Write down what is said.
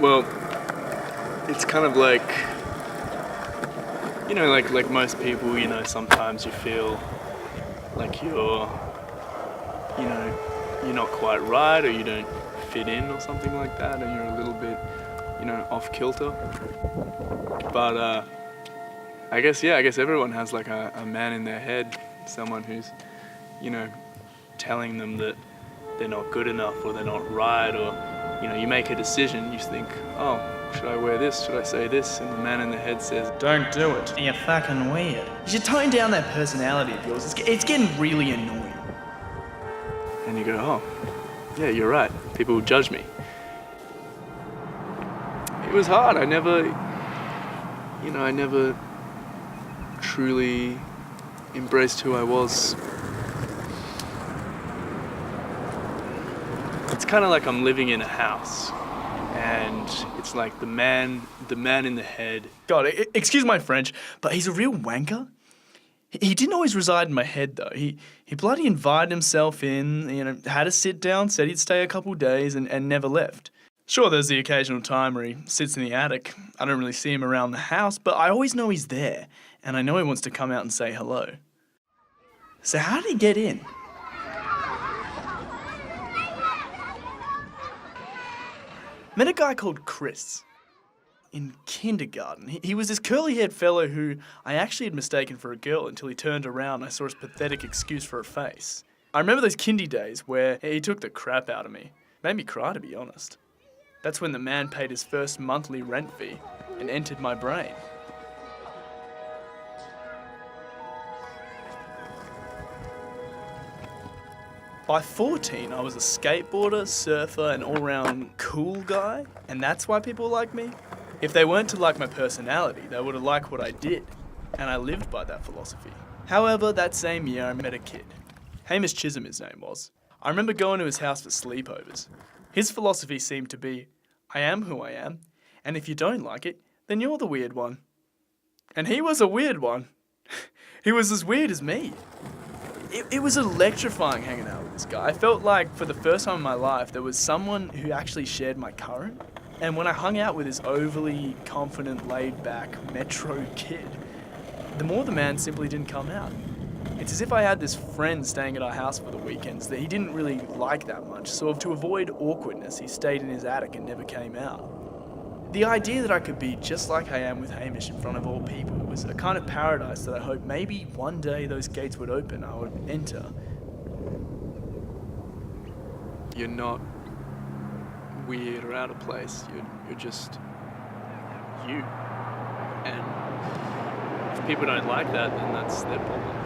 Well, it's kind of like, like most people, sometimes you feel like you're not quite right, or you don't fit in or something like that, and you're a little bit, off kilter. But I guess everyone has like a man in their head, someone who's, telling them that they're not good enough or they're not right, or, you make a decision, you think, oh, should I wear this? Should I say this? And the man in the head says, don't do it. You're fucking weird. You should tone down that personality of yours. It's getting really annoying. And you go, oh, yeah, you're right. People will judge me. It was hard. I never truly embraced who I was. It's kind of like I'm living in a house, and it's like the man in the head. God, excuse my French, but he's a real wanker. He didn't always reside in my head, though. He bloody invited himself in, had a sit down, said he'd stay a couple days, and never left. Sure, there's the occasional time where he sits in the attic. I don't really see him around the house, but I always know he's there, and I know he wants to come out and say hello. So how did he get in? Met a guy called Chris in kindergarten. He was this curly-haired fellow who I actually had mistaken for a girl until he turned around and I saw his pathetic excuse for a face. I remember those kindy days where he took the crap out of me. Made me cry, to be honest. That's when the man paid his first monthly rent fee and entered my brain. By 14, I was a skateboarder, surfer, and all-round cool guy, and that's why people like me. If they weren't to like my personality, they would have liked what I did, and I lived by that philosophy. However, that same year I met a kid. Hamish Chisholm his name was. I remember going to his house for sleepovers. His philosophy seemed to be, I am who I am, and if you don't like it, then you're the weird one. And he was a weird one. He was as weird as me. It was electrifying hanging out with this guy. I felt like for the first time in my life there was someone who actually shared my current. And when I hung out with this overly confident, laid-back metro kid, the more the man simply didn't come out. It's as if I had this friend staying at our house for the weekends that he didn't really like that much, so to avoid awkwardness, he stayed in his attic and never came out. The idea that I could be just like I am with Hamish in front of all people was a kind of paradise that I hoped maybe one day those gates would open, I would enter. You're not weird or out of place. You're just you. And if people don't like that, then that's their problem.